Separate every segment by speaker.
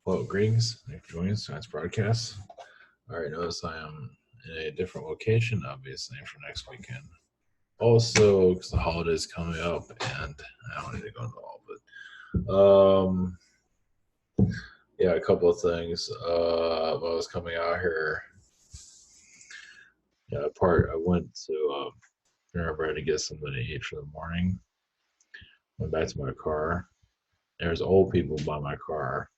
Speaker 1: Well, greetings. Thanks for joining us tonight's broadcast. All right, notice I am in a different location, obviously, for next weekend. Also, because the holiday's coming up, and I don't need to go into all of it. Yeah, a couple of things. While I was coming out here, I went to remember I had to get something to eat for the morning. Went back to my car. There's old people by my car,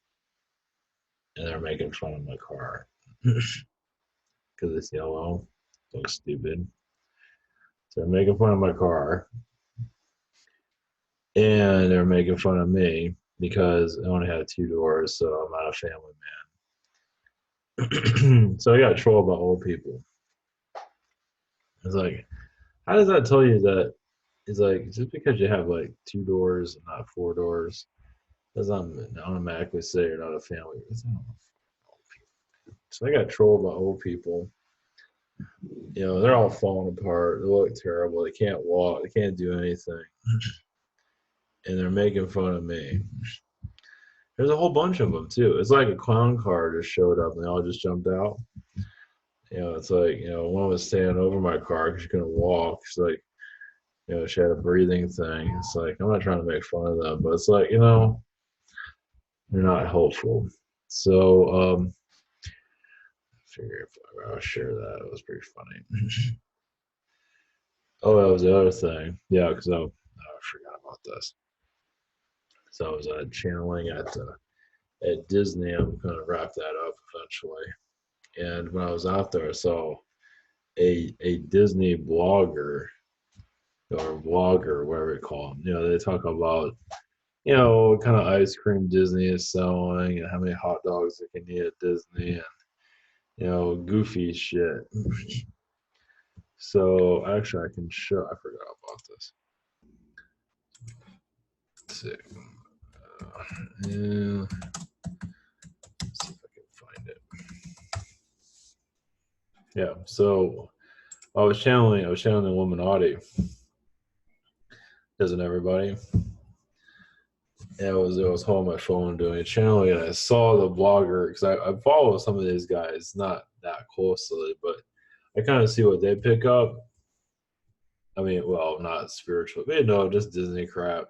Speaker 1: and they're making fun of my car because it's yellow. Looks stupid. So they're making fun of my car, and they're making fun of me because I only had two doors, so I'm not a family man. So I got trolled by old people. It's like, how does that tell you that? It's like just because you have like two doors and not four doors doesn't automatically say you're not a family. So I got trolled by old people. They're all falling apart. They look terrible. They can't walk. They can't do anything, and they're making fun of me. There's a whole bunch of them too. It's like a clown car just showed up and they all just jumped out. It's like, one was standing over my car because she couldn't walk. She's like, she had a breathing thing. It's like, I'm not trying to make fun of them, but it's like, they're not helpful. So, I figure if I'll share that. It was pretty funny. Oh, that was the other thing. Yeah, because I forgot about this. So I was channeling at Disney. I'm going to wrap that up eventually. And when I was out there, I saw a Disney blogger or vlogger, whatever you call them. They talk about what kind of ice cream Disney is selling and how many hot dogs they can eat at Disney and goofy shit. So actually, I can show. I forgot about this. Let's see. Yeah. Let's see if I can find it. Yeah. So I was channeling Illuminati. Doesn't everybody? And I was holding my phone doing a channeling, and I saw the blogger because I follow some of these guys, not that closely, but I kind of see what they pick up. I mean, well, not spiritual, but just Disney crap.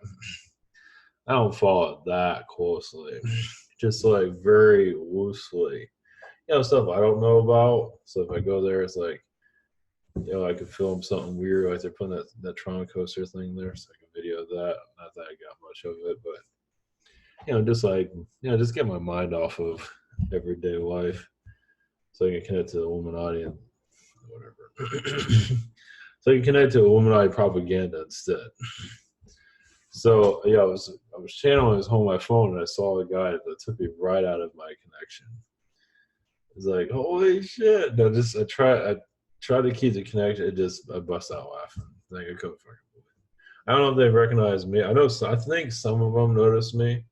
Speaker 1: I don't follow it that closely, just like very loosely. Stuff I don't know about. So if I go there, it's like, I could film something weird, like they're putting that Tron coaster thing there, so I can video that. Not that I got much of it, but just like, just get my mind off of everyday life so I can connect to the Illuminati and whatever. So I can connect to Illuminati propaganda instead. So yeah, I was channeling this on my phone and I saw a guy that took me right out of my connection. It's like, holy shit. No, I tried to keep the connection, I bust out laughing. Like I couldn't fucking believe it. I don't know if they recognize me. I think some of them noticed me.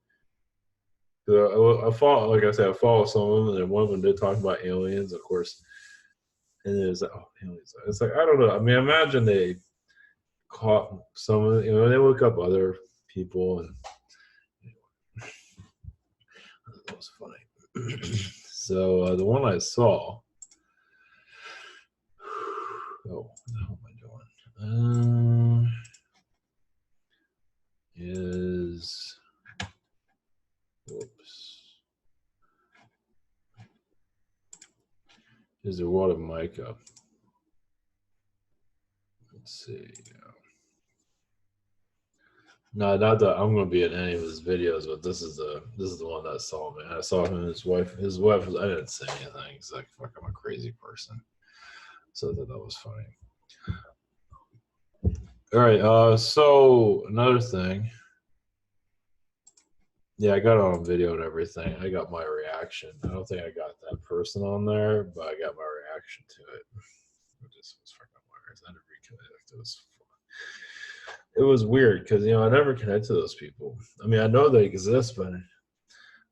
Speaker 1: I follow, like I said, I follow some of them, and one of them did talk about aliens, of course. And it was like, oh, aliens. It's like, I don't know. I mean, imagine they caught some of they look up other people, and that was funny. So the one I saw, oh, what the hell am I doing? Is, whoops. Is the world of Micah. Let's see. No, not that I'm going to be in any of his videos, but this is the one that saw me. I saw him and his wife. His wife was. I didn't say anything. He's like, "Fuck, I'm a crazy person." So I thought that was funny. All right. So another thing. Yeah, I got it on video and everything. I got my reaction. I don't think I got that person on there, but I got my reaction to it. It just was fucking weird. I had to reconnect. It was weird because I never connect to those people. I mean, I know they exist, but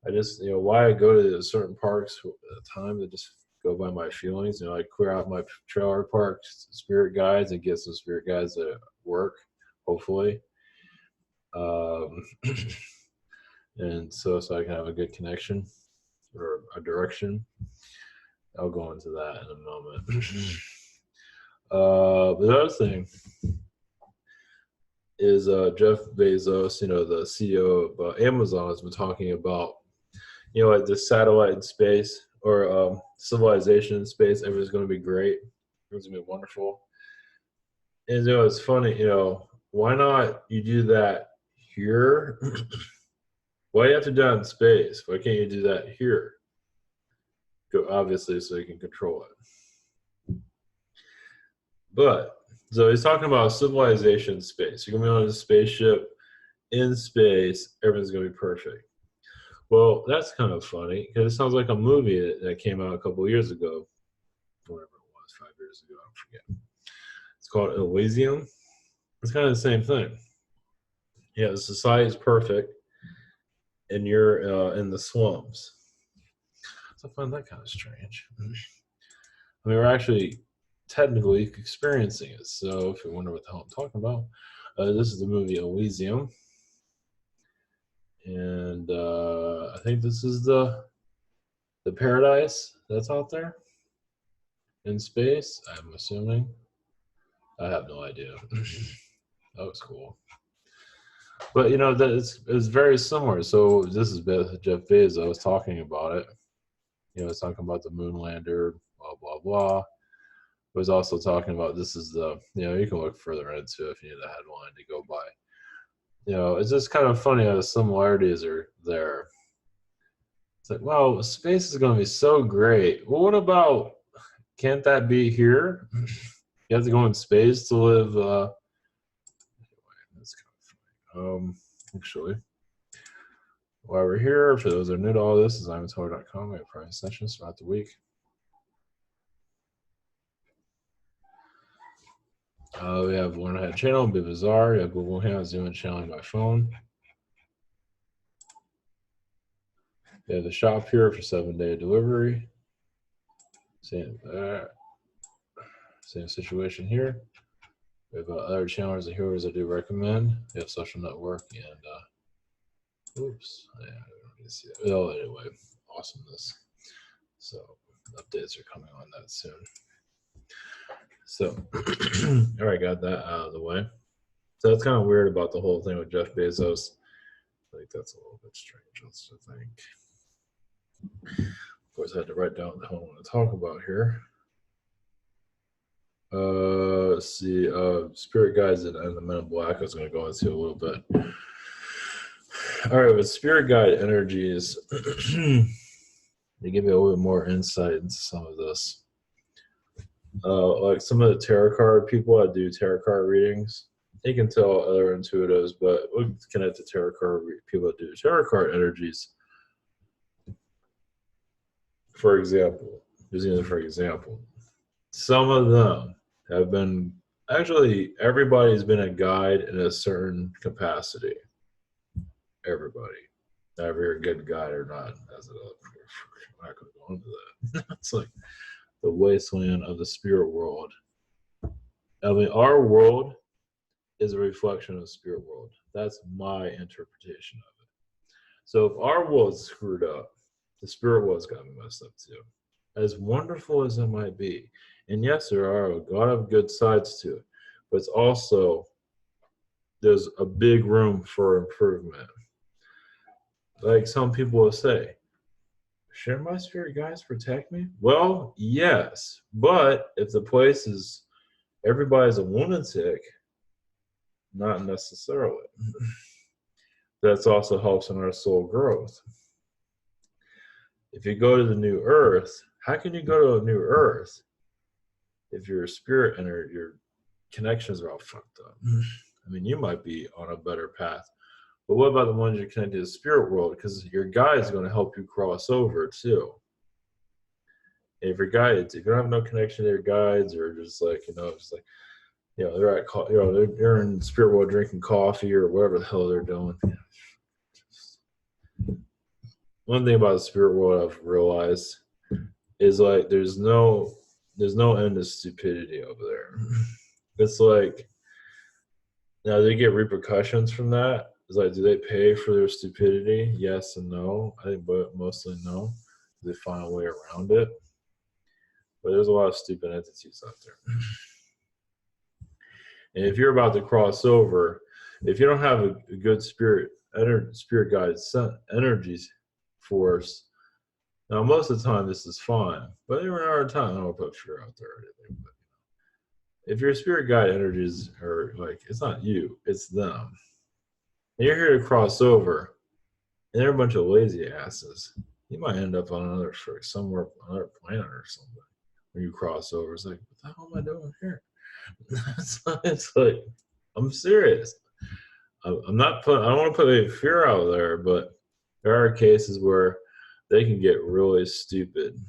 Speaker 1: I just why I go to certain parks at a time to just go by my feelings. I clear out my trailer park spirit guides and get some spirit guides to work, hopefully, and so I can have a good connection. or a direction. I'll go into that in a moment. But the other thing is Jeff Bezos, the CEO of Amazon, has been talking about, like the satellite in space or civilization in space. Everything's going to be great. Everything's going to be wonderful. And it's funny, why not you do that here? Why do you have to do that in space? Why can't you do that here? Obviously, so you can control it. But so he's talking about civilization in space. You're gonna be on a spaceship in space. Everything's gonna be perfect. Well, that's kind of funny because it sounds like a movie that came out a couple of years ago, whatever it was, 5 years ago. I forget. It's called Elysium. It's kind of the same thing. Yeah, the society is perfect, and you're in the slums. So I find that kind of strange. I mean, we're actually technically experiencing it. So if you wonder what the hell I'm talking about, this is the movie Elysium. And I think this is the paradise that's out there in space, I'm assuming. I have no idea. That was cool. But that it's very similar. So this is Jeff Bezos talking about it. It's talking about the moon lander, blah blah blah. Was also talking about this is the you can look further into it if you need the headline to go by. It's just kind of funny how the similarities are there. It's like, wow, space is going to be so great. Well, what about, can't that be here? You have to go in space to live. That's kind of funny. Actually, while we're here, for those that are new to all this, is anecdotes.com. We have private sessions throughout the week. We have Learn Ahead channel, Be Bizarre. We have Google Hangout, Zoom, and channeling by phone. We have the shop here for 7-day delivery. Same situation here. We have other channels and heroes I do recommend. We have social network and oops, I don't need to see that. Well, anyway, awesomeness. So updates are coming on that soon. So, all right, got that out of the way. So that's kind of weird about the whole thing with Jeff Bezos. I think that's a little bit strange, I think. Of course, I had to write down the hell I want to talk about here. Let's see. Spirit guides and the Men in Black I was going to go into a little bit. All right, with spirit guide energies, they give me a little bit more insight into some of this. Like some of the tarot card people that do tarot card readings, you can tell other intuitives, but we'll connect to tarot card people that do tarot card energies. For example, some of them have been, actually, everybody's been a guide in a certain capacity. Everybody. If you're a good guide or not, I'm not going to go into that. It's like the wasteland of the spirit world. I mean, our world is a reflection of the spirit world. That's my interpretation of it. So if our world's screwed up, the spirit world's got to be messed up too. As wonderful as it might be. And yes, there are a lot of good sides to it, but it's also, there's a big room for improvement. Like some people will say, shouldn't my spirit guides protect me? Well, yes, but if the place is, everybody's a lunatic, not necessarily. That also helps in our soul growth. If you go to the new earth, how can you go to a new earth if your spirit and your connections are all fucked up? I mean, you might be on a better path. But what about the ones you're connected to the spirit world? Because your guide is going to help you cross over too. And if your guides, if you don't have no connection to your guides, or just like, they're at, they're in the spirit world drinking coffee or whatever the hell they're doing. One thing about the spirit world I've realized is like there's no end to stupidity over there. It's like, now they get repercussions from that. It's like, do they pay for their stupidity? Yes and no. I think, but mostly no. They find a way around it. But there's a lot of stupid entities out there. And if you're about to cross over, if you don't have a good spirit guide energies force, now most of the time this is fine, but there are times I don't put fear out there or anything. But if your spirit guide energies are like, it's not you, it's them. And you're here to cross over, and they're a bunch of lazy asses. You might end up on another somewhere, another planet or something. When you cross over, it's like, what the hell am I doing here? It's like, I'm serious. I'm not putting. I don't want to put any fear out there, but there are cases where they can get really stupid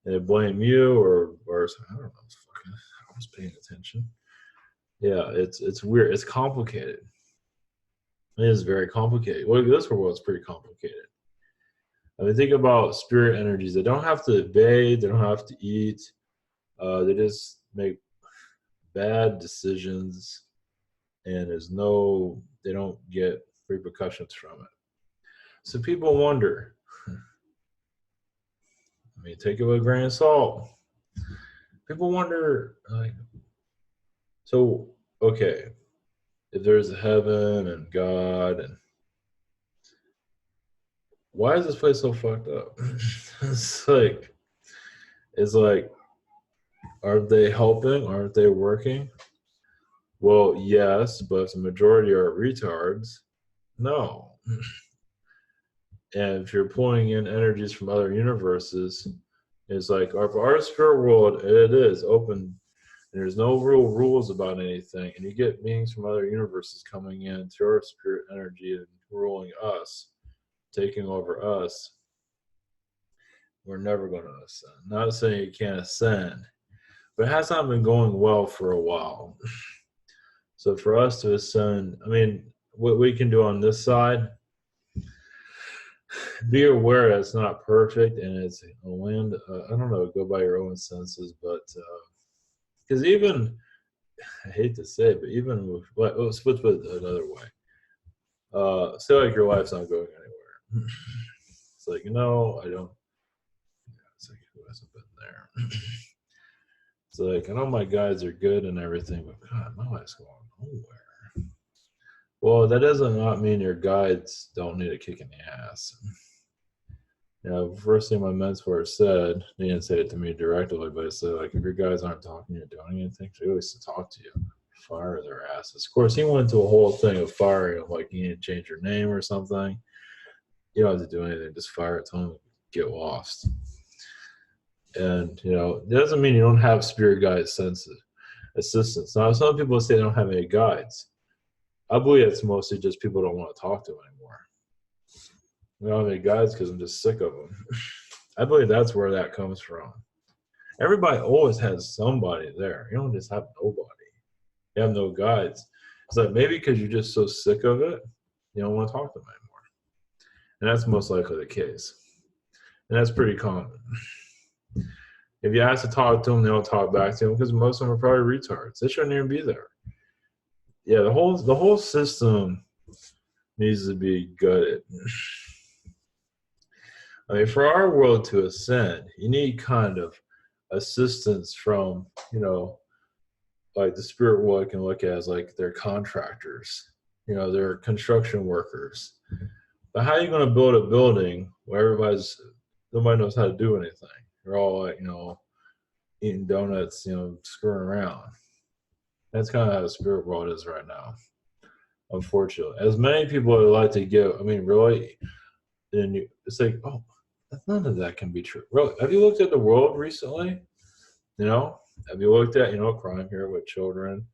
Speaker 1: and they blame you or I don't know. I was paying attention. Yeah, it's weird. It's complicated. It is very complicated. Well, this world's pretty complicated. I mean, think about spirit energies. They don't have to bathe. They don't have to eat. They just make bad decisions, and they don't get repercussions from it. So people wonder. I mean, take it with a grain of salt. People wonder, like, so, okay, if there's a heaven and God, and why is this place so fucked up? it's like, aren't they helping? Aren't they working? Well, yes, but if the majority are retards, no. And if you're pulling in energies from other universes, it's like our spirit world, it is open. And there's no real rules about anything. And you get beings from other universes coming in to our spirit energy and ruling us, taking over us. We're never going to ascend. Not saying you can't ascend, but it has not been going well for a while. So for us to ascend, I mean, what we can do on this side, be aware that it's not perfect and it's a land, I don't know, go by your own senses, but because even, I hate to say it, but even with, let's put it another way. Say like your life's not going anywhere. It's like, I don't, it's like, who hasn't been there? It's like, I know my guides are good and everything, but God, my life's going nowhere. Well, that doesn't not mean your guides don't need a kick in the ass. First thing my mentor said, he didn't say it to me directly, but he said, like, if your guys aren't talking or doing anything, they always to talk to you. Fire their asses. Of course, he went into a whole thing of firing them, like you need to change your name or something. You don't have to do anything, just fire it, tell them get lost. And, it doesn't mean you don't have spirit guide assistance. Now, some people say they don't have any guides. I believe it's mostly just people don't want to talk to anymore. I don't have any guides because I'm just sick of them. I believe that's where that comes from. Everybody always has somebody there. You don't just have nobody. You have no guides. It's like maybe because you're just so sick of it, you don't want to talk to them anymore. And that's most likely the case. And that's pretty common. If you ask to talk to them, they don't talk back to them because most of them are probably retards. They shouldn't even be there. Yeah, the whole system needs to be gutted. I mean, for our world to ascend, you need kind of assistance from, like the spirit world I can look at as like their contractors, their construction workers. But how are you going to build a building where nobody knows how to do anything? They're all like, eating donuts, screwing around. That's kind of how the spirit world is right now, unfortunately. As many people would like to give, I mean, really, it's like, oh, none of that can be true. Really, have you looked at the world recently? Have you looked at, crime here with children,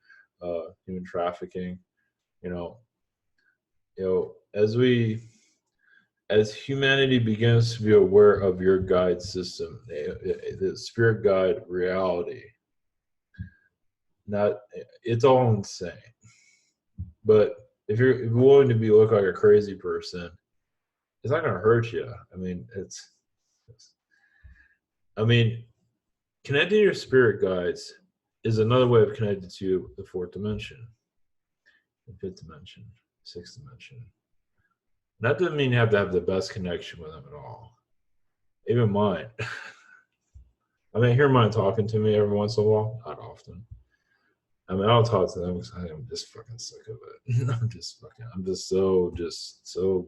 Speaker 1: human trafficking, as humanity begins to be aware of your guide system, the spirit guide reality, it's all insane. But if you're willing to look like a crazy person, it's not going to hurt you. I mean, connecting to your spirit guides is another way of connecting to the fourth dimension, the fifth dimension, sixth dimension. That doesn't mean you have to have the best connection with them at all. Even mine. I mean, I hear mine talking to me every once in a while, not often. I mean, I'll talk to them because I'm just fucking sick of it. I'm just so.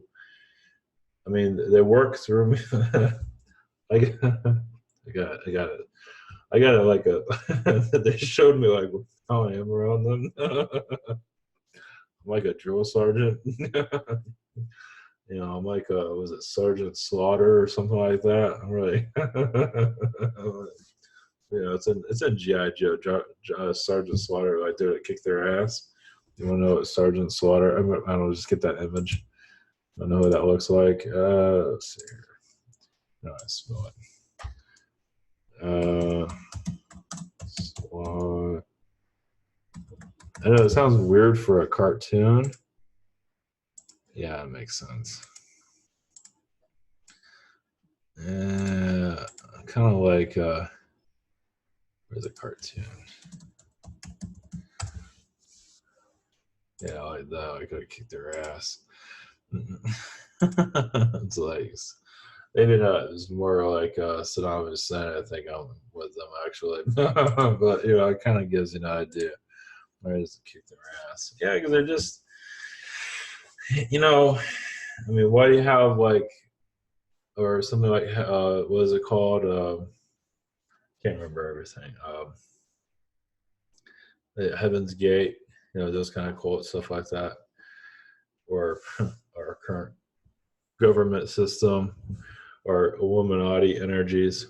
Speaker 1: I mean, they work through me. I got, I got it. I got it like a. They showed me like how I am around them. I'm like a drill sergeant. I'm like was it Sergeant Slaughter or something like that? I'm really. It's in GI Joe. Sergeant Slaughter right there to kick their ass. You want to know what Sergeant Slaughter? I don't know. Just get that image. I don't know what that looks like. Let's see here. No, I smell it. Slaughter. I know it sounds weird for a cartoon. Yeah, it makes sense. Kind of like where's a cartoon? Yeah, like that. I gotta kick their ass. It's like maybe not. It's more like Saddam Hussein. I think I'm with them actually, but it kind of gives you an idea. Where does it kick their ass? Yeah, because they're just, I mean, why do you have like, or something like, what is it called? Can't remember everything. Heaven's Gate, those kind of cults, stuff like that, or our current government system, or Illuminati energies.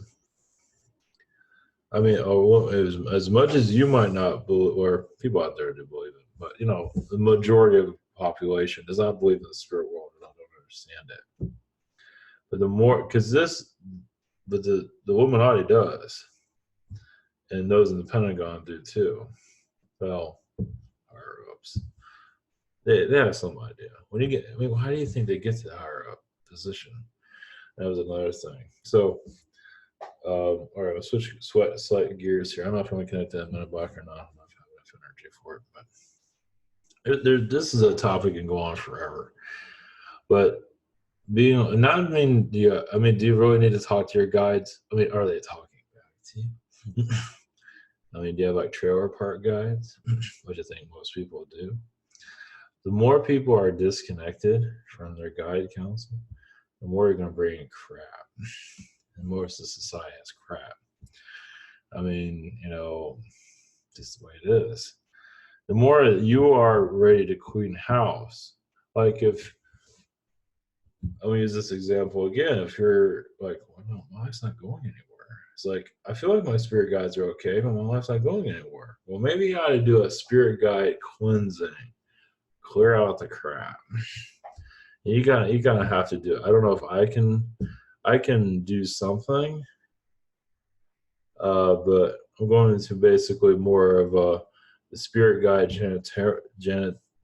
Speaker 1: I mean, as much as you might not believe, or people out there do believe it, but the majority of the population does not believe in the spirit world and I don't understand it. But the Illuminati does, and those in the Pentagon do too. Well, higher ups, they have some idea. How do you think they get to the higher up position? That was another thing. So, all right, I'll switch slight gears here. I don't know if I'm going to connect that minute block or not. I don't know if I have enough energy for it, but this is a topic that can go on forever. But do you really need to talk to your guides? I mean, are they talking back to you? I mean, do you have like trailer park guides, which I think most people do? The more people are disconnected from their guide council, the more you're going to bring in crap. And most of the society has crap. I mean, just the way it is. The more you are ready to clean house, like if I'm gonna use this example again, if you're like, well, no, my life's not going anywhere. It's like I feel like my spirit guides are okay, but my life's not going anywhere. Well, maybe you ought to do a spirit guide cleansing, clear out the crap. You gotta have to do it. I don't know if I can do something, but I'm going into basically more of the spirit guide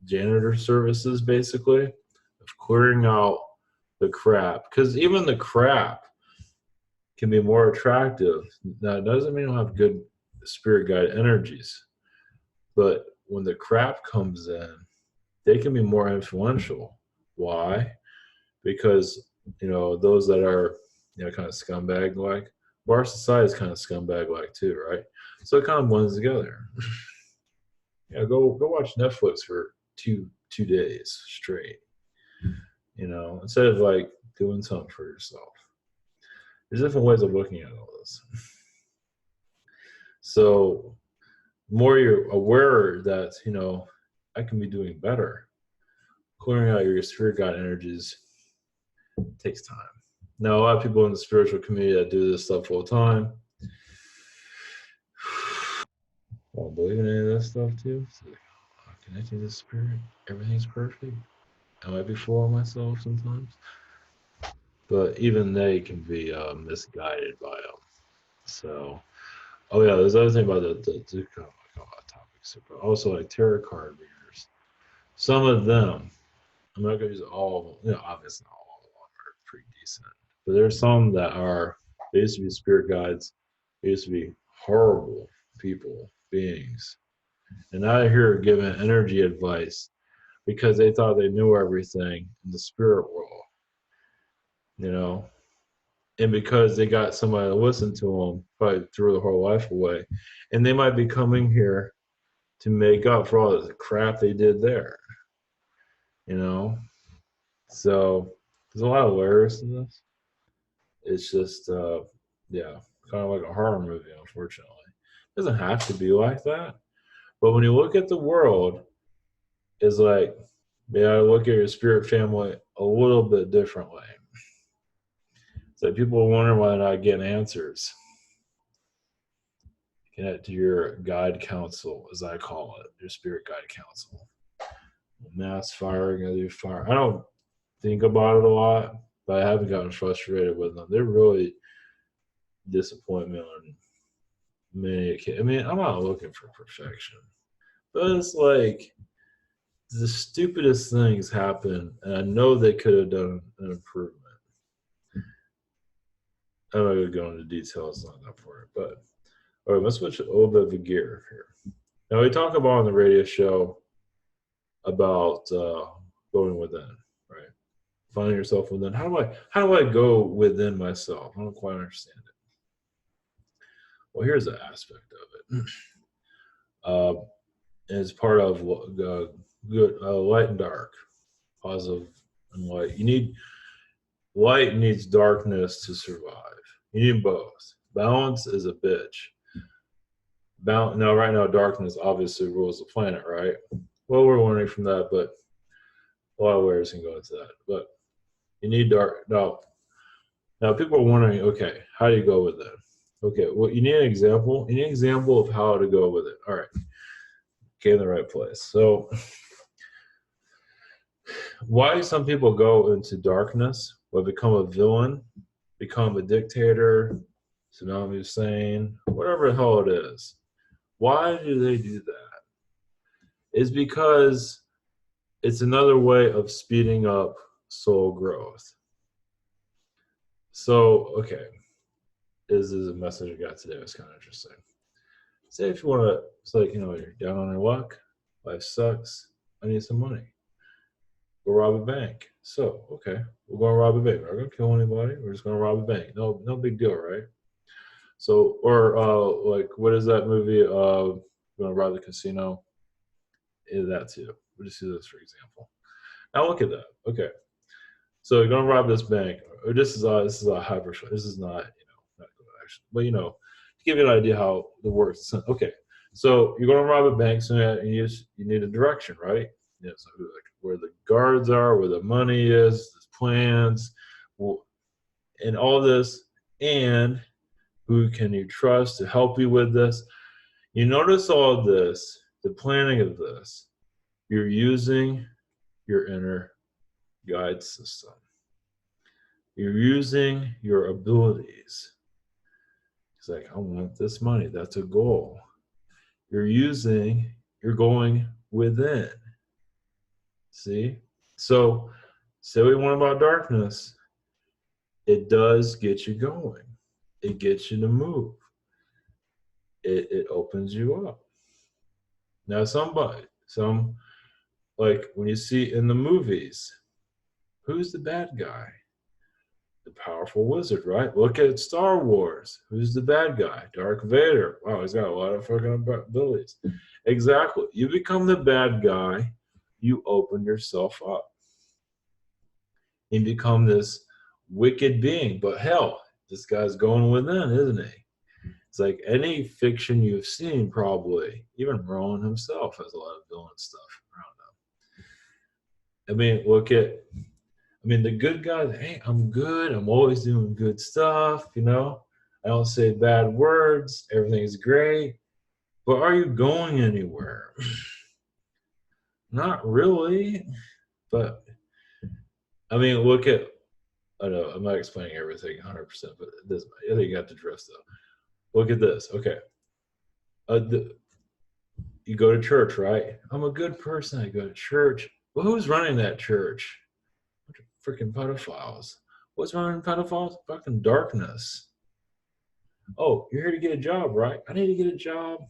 Speaker 1: janitor services, basically, of clearing out the crap. Because even the crap can be more attractive. Now, it doesn't mean you don't have good spirit guide energies, but when the crap comes in, they can be more influential. Why? Because those that are kind of scumbag like, well, our society is kind of scumbag like too, right? So it kind of blends together. Go watch Netflix for two days straight. Instead of like doing something for yourself. There's different ways of looking at all this. So more you're aware that I can be doing better. Clearing out your spirit guide energies takes time. Now, a lot of people in the spiritual community that do this stuff full time don't believe in any of this stuff too. So, connecting to the spirit, everything's perfect. I might be full of myself sometimes, but even they can be misguided by them. So, oh yeah, there's other thing about the topics, but also like tarot card readers. Some of them, I'm not going to use all. Obviously not all of them are pretty decent, but there's some that are. They used to be spirit guides. They used to be horrible people, beings, and now they're here giving energy advice because they thought they knew everything in the spirit world. And because they got somebody to listen to them, probably threw their whole life away. And they might be coming here to make up for all the crap they did there, you know? So there's a lot of layers in this. It's just, yeah, kind of like a horror movie, unfortunately. It doesn't have to be like that. But when you look at the world, it's like, yeah, look at your spirit family a little bit differently. So people are wondering why they're not getting answers. Connect to your guide council, as I call it, your spirit guide council. Mass firing of your fire. I don't think about it a lot, but I haven't gotten frustrated with them. They're really disappoint me on many occasions. I mean, I'm not looking for perfection, but it's like the stupidest things happen, and I know they could have done an improvement. I'm not going to go into details on that part, but all right, let's switch a little bit of gear here. Now, we talk about on the radio show about going within, right? Finding yourself within. How do I go within myself? I don't quite understand it. Well, here's the aspect of it. It's part of good light and dark, positive and light. You need light needs darkness to survive. You need both. Balance is a bitch. Now, right now, darkness obviously rules the planet, right? Well, we're learning from that, but a lot of layers can go into that. But you need dark. Now people are wondering, okay, how do you go with it? Okay, well, you need an example. You need an example of how to go with it. All right, get in the right place. So, why do some people go into darkness or become a villain, become a dictator, Saddam Hussein, whatever the hell it is? Why do they do that? It's because it's another way of speeding up soul growth. So, okay, this is a message I got today. It's kind of interesting. Say if you want to, it's like, you're down on your luck, life sucks, I need some money. Go rob a bank. So, okay, we're going to rob a bank. We're not going to kill anybody. We're just going to rob a bank. No big deal, right? So, or like, what is that movie? Going to rob the casino. Is that too? We'll just do this for example. Now look at that. Okay, so you're going to rob this bank. Or this is a hyper. This is not not good action, but to give you an idea how it works. Okay, so you're going to rob a bank, so you need a direction, right? So like where the guards are, where the money is, the plans, and all this, and who can you trust to help you with this? You notice all this, the planning of this, you're using your inner guide system. You're using your abilities. It's like, I want this money. That's a goal. You're going within. See? So, say we want about darkness, it does get you going. It gets you to move. It opens you up. Now, like when you see in the movies, who's the bad guy? The powerful wizard, right? Look at Star Wars. Who's the bad guy? Darth Vader. Wow, he's got a lot of fucking abilities. Exactly. You become the bad guy, you open yourself up. You become this wicked being. But hell, this guy's going within, isn't he? It's like any fiction you've seen, probably. Even Rowan himself has a lot of villain stuff around him. I mean, the good guys, hey, I'm good. I'm always doing good stuff, I don't say bad words. Everything's great. But are you going anywhere? Not really. But, I mean, I know, I'm not explaining everything 100%, but I think you got the drift, though. Look at this. Okay. You go to church, right? I'm a good person. I go to church. Well, who's running that church? Freaking pedophiles. What's running pedophiles? Fucking darkness. Oh, you're here to get a job, right? I need to get a job.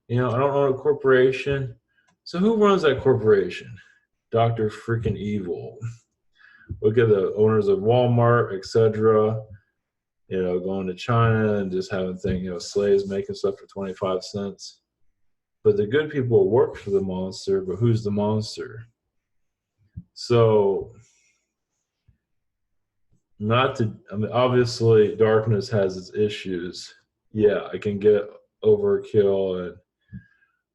Speaker 1: I don't own a corporation. So who runs that corporation? Dr. Freaking Evil. Look at the owners of Walmart, etc. going to China and just having things, slaves making stuff for 25 cents. But the good people work for the monster, but who's the monster? So, obviously, darkness has its issues. Yeah, I can get overkill,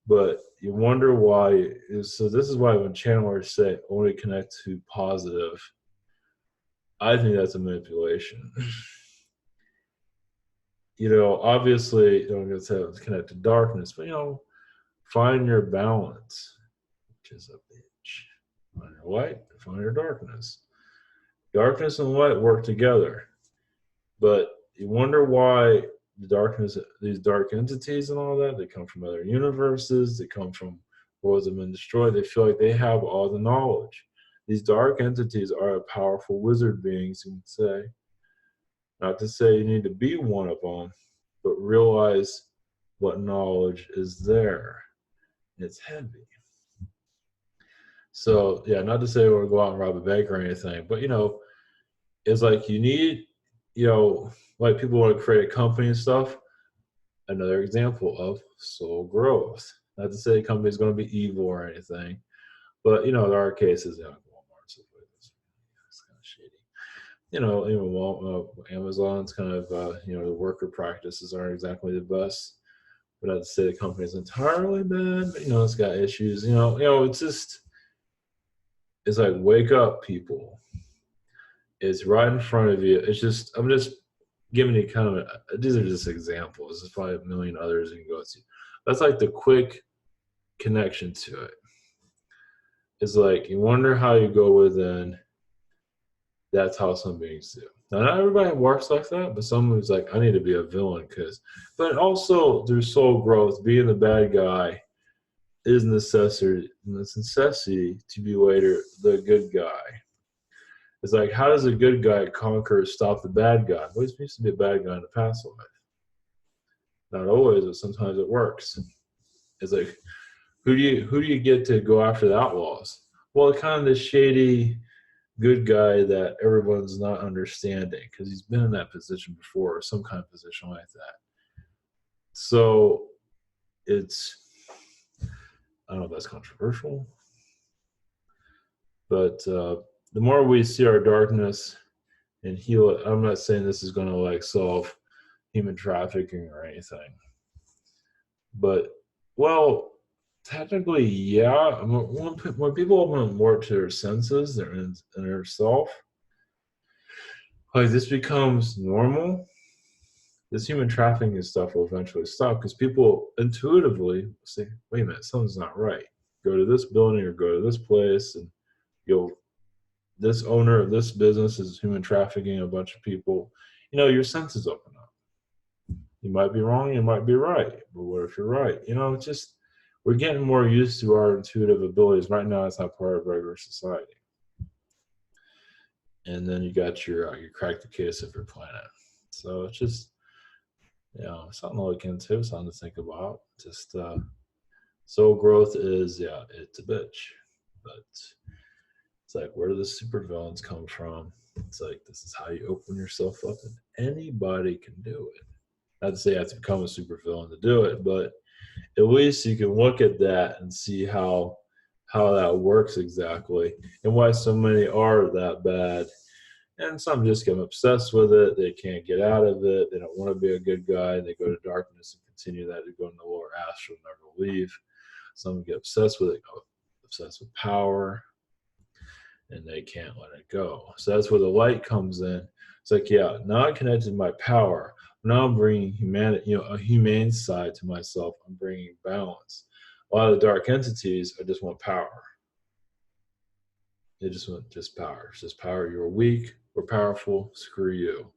Speaker 1: but you wonder why. So this is why when channelers say only connect to positive, I think that's a manipulation. Obviously, you don't get to connect to darkness, but find your balance, which is a bitch. Find your light, find your darkness. Darkness and light work together, but you wonder why the darkness, these dark entities and all that, they come from other universes, they come from worlds that have been destroyed. They feel like they have all the knowledge. These dark entities are powerful wizard beings, you can say. Not to say you need to be one of them, but realize what knowledge is there. It's heavy. So, yeah, not to say we're going to go out and rob a bank or anything, but, it's like you need, like people want to create a company and stuff. Another example of soul growth. Not to say the company is going to be evil or anything, but, there are cases, Walmart, stuff like this. It's kind of shady. Amazon's kind of, the worker practices aren't exactly the best. But not to say the company is entirely bad, but, it's got issues. It's like, wake up, people. It's right in front of you. I'm just giving you kind of, these are just examples. There's probably a million others you can go to. That's like the quick connection to it. It's like, you wonder how you go within. That's how some beings do. Now, not everybody works like that, but someone's like, I need to be a villain but also through soul growth, being the bad guy is necessity to be later the good guy. It's like, how does a good guy conquer or stop the bad guy? Well, he used to be a bad guy in the past life. Not always, but sometimes it works. It's like, who do you get to go after the outlaws? Well, kind of the shady good guy that everyone's not understanding because he's been in that position before, or some kind of position like that. So it's, I don't know if that's controversial, but the more we see our darkness and heal it, I'm not saying this is going to like solve human trafficking or anything, but well, technically, yeah. When people open more to their senses, their inner self, like this becomes normal. This human trafficking stuff will eventually stop because people intuitively say, "Wait a minute, something's not right. Go to this building or go to this place, and this owner of this business is human trafficking a bunch of people." Your senses open up. You might be wrong, you might be right, but what if you're right? It's just we're getting more used to our intuitive abilities. Right now, it's not part of regular society. And then you got you crack the case of your planet. So it's just, something to look into, something to think about. Just soul growth is, it's a bitch. But it's like, where do the supervillains come from? It's like, this is how you open yourself up, and anybody can do it. Not to say you have to become a supervillain to do it, but at least you can look at that and see how that works exactly and why so many are that bad. And some just get obsessed with it. They can't get out of it. They don't want to be a good guy. They go to darkness and continue that. They go in the lower astral, never leave. Some get obsessed with it, obsessed with power, and they can't let it go. So that's where the light comes in. It's like, now I'm connected to my power. Now I'm bringing humanity, a humane side to myself. I'm bringing balance. A lot of the dark entities, I just want power. They just want just power. It's just power. You're weak. We're powerful. Screw you.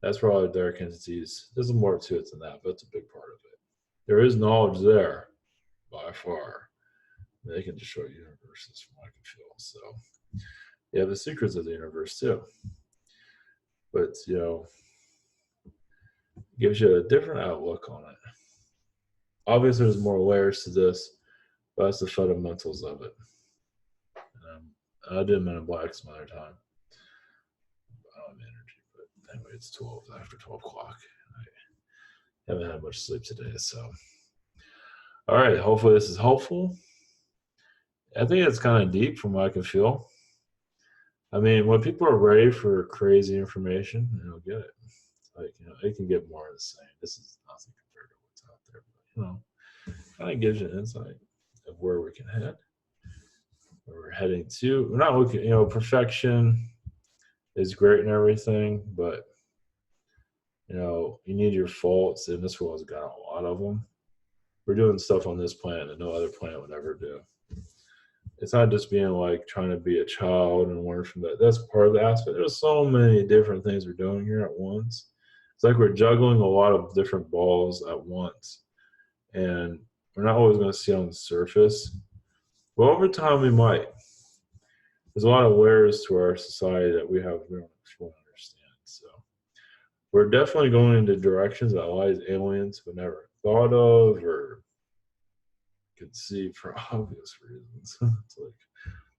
Speaker 1: That's where all the dark entities. There's more to it than that, but it's a big part of it. There is knowledge there, by far. They can destroy universes, from what I can feel. So, the secrets of the universe too. But gives you a different outlook on it. Obviously, there's more layers to this, but that's the fundamentals of it. I did Men in Black some other time. I don't have energy, but Anyway, it's 12 after 12 o'clock. I haven't had much sleep today, so all right. Hopefully, this is helpful. I think it's kind of deep from what I can feel. I mean, when people are ready for crazy information, get it. Like, it can get more insane. This is nothing compared to what's out there, but kind of gives you an insight of where we can head, where we're heading to. We're not looking, perfection is great and everything, but you need your faults, and this world's got a lot of them. We're doing stuff on this planet that no other planet would ever do. It's not just being like trying to be a child and learn from that. That's part of the aspect. There's so many different things we're doing here at once. It's like we're juggling a lot of different balls at once, and we're not always going to see on the surface. But over time, we might. There's a lot of layers to our society that we don't fully understand. So we're definitely going into directions that a lot of aliens would never thought of or could see for obvious reasons. It's like,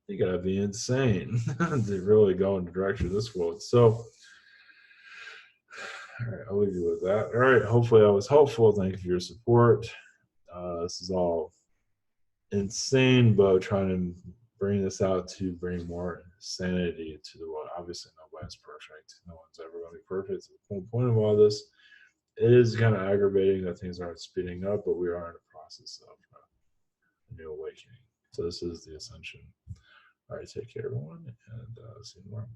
Speaker 1: you gotta be insane to really go in the direction of this world. So, all right, I'll leave you with that. All right, hopefully I was helpful. Thank you for your support. This is all insane, but trying to bring this out to bring more sanity to the world. Obviously, nobody's perfect. No one's ever going to be perfect. The whole point of all this, it is kind of aggravating that things aren't speeding up, but we are in the process of a new awakening. So this is the ascension. All right, take care, everyone, and see you tomorrow.